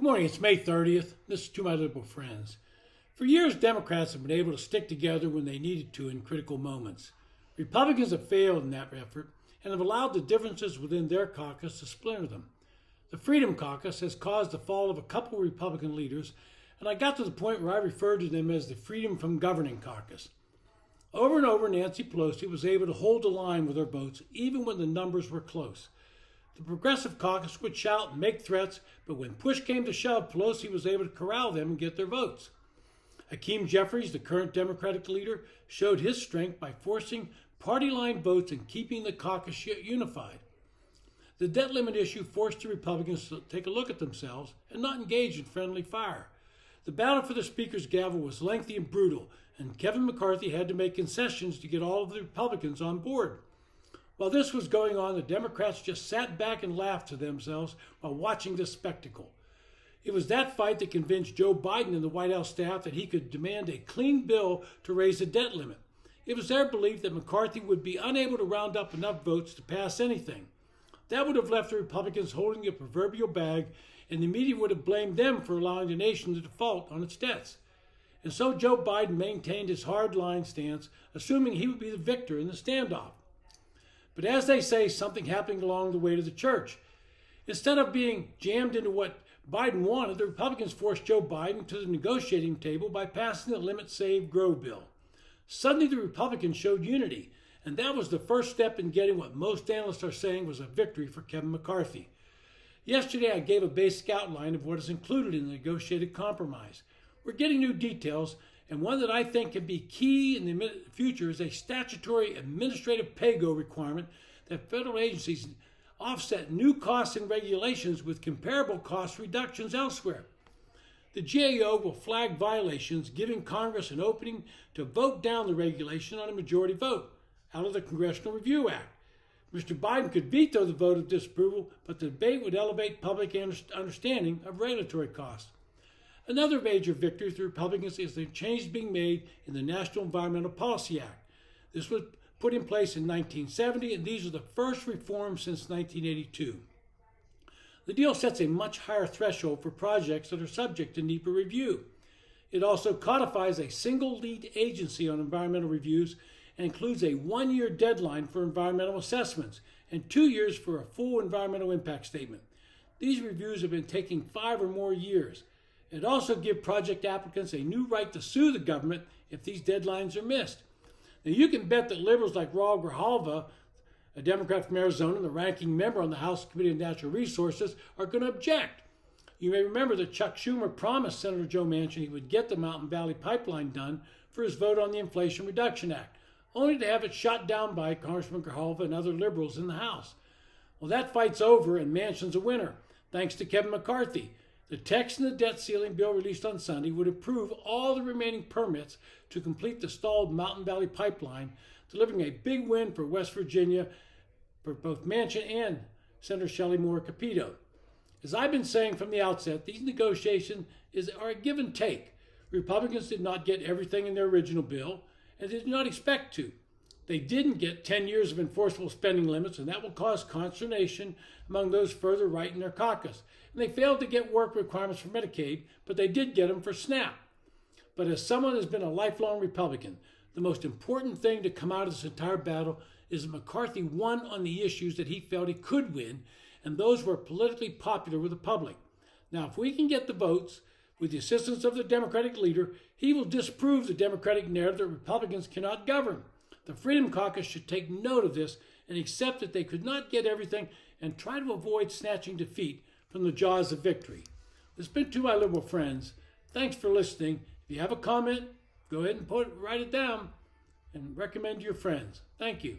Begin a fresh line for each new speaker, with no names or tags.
Good morning, it's May 30th. This is to my liberal friends. For years, Democrats have been able to stick together when they needed to in critical moments. Republicans have failed in that effort and have allowed the differences within their caucus to splinter them. The Freedom Caucus has caused the fall of a couple of Republican leaders, and I got to the point where I referred to them as the Freedom from Governing Caucus. Over and over, Nancy Pelosi was able to hold the line with her votes even when the numbers were close. The Progressive Caucus would shout and make threats, but when push came to shove, Pelosi was able to corral them and get their votes. Hakeem Jeffries, the current Democratic leader, showed his strength by forcing party-line votes and keeping the caucus unified. The debt limit issue forced the Republicans to take a look at themselves and not engage in friendly fire. The battle for the Speaker's gavel was lengthy and brutal, and Kevin McCarthy had to make concessions to get all of the Republicans on board. While this was going on, the Democrats just sat back and laughed to themselves while watching this spectacle. It was that fight that convinced Joe Biden and the White House staff that he could demand a clean bill to raise the debt limit. It was their belief that McCarthy would be unable to round up enough votes to pass anything. That would have left the Republicans holding the proverbial bag, and the media would have blamed them for allowing the nation to default on its debts. And so Joe Biden maintained his hard-line stance, assuming he would be the victor in the standoff. But as they say, something happening along the way to the church. Instead of being jammed into what Biden wanted, the Republicans forced Joe Biden to the negotiating table by passing the Limit Save Grow bill. Suddenly the Republicans showed unity, and that was the first step in getting what most analysts are saying was a victory for Kevin McCarthy. Yesterday I gave a basic outline of what is included in the negotiated compromise. We're getting new details, and one that I think can be key in the future is a statutory administrative pay-go requirement that federal agencies offset new costs and regulations with comparable cost reductions elsewhere. The GAO will flag violations, giving Congress an opening to vote down the regulation on a majority vote out of the Congressional Review Act. Mr. Biden could veto the vote of disapproval, but the debate would elevate public understanding of regulatory costs. Another major victory for the Republicans is the change being made in the National Environmental Policy Act. This was put in place in 1970, and these are the first reforms since 1982. The deal sets a much higher threshold for projects that are subject to NEPA review. It also codifies a single lead agency on environmental reviews and includes a 1-year deadline for environmental assessments and 2 years for a full environmental impact statement. These reviews have been taking 5 or more years. It also gives project applicants a new right to sue the government if these deadlines are missed. Now, you can bet that liberals like Raul Grijalva, a Democrat from Arizona and the ranking member on the House Committee on Natural Resources, are going to object. You may remember that Chuck Schumer promised Senator Joe Manchin he would get the Mountain Valley Pipeline done for his vote on the Inflation Reduction Act, only to have it shot down by Congressman Grijalva and other liberals in the House. Well, that fight's over, and Manchin's a winner, thanks to Kevin McCarthy. The text in the debt ceiling bill released on Sunday would approve all the remaining permits to complete the stalled Mountain Valley Pipeline, delivering a big win for West Virginia for both Manchin and Senator Shelley Moore Capito. As I've been saying from the outset, these negotiations are a give and take. Republicans did not get everything in their original bill, and they did not expect to. They didn't get 10 years of enforceable spending limits, and that will cause consternation among those further right in their caucus. And they failed to get work requirements for Medicaid, but they did get them for SNAP. But as someone who has been a lifelong Republican, the most important thing to come out of this entire battle is that McCarthy won on the issues that he felt he could win, and those were politically popular with the public. Now, if we can get the votes, with the assistance of the Democratic leader, he will disprove the Democratic narrative that Republicans cannot govern. The Freedom Caucus should take note of this and accept that they could not get everything and try to avoid snatching defeat from the jaws of victory. This has been To My Liberal Friends. Thanks for listening. If you have a comment, go ahead and write it down and recommend to your friends. Thank you.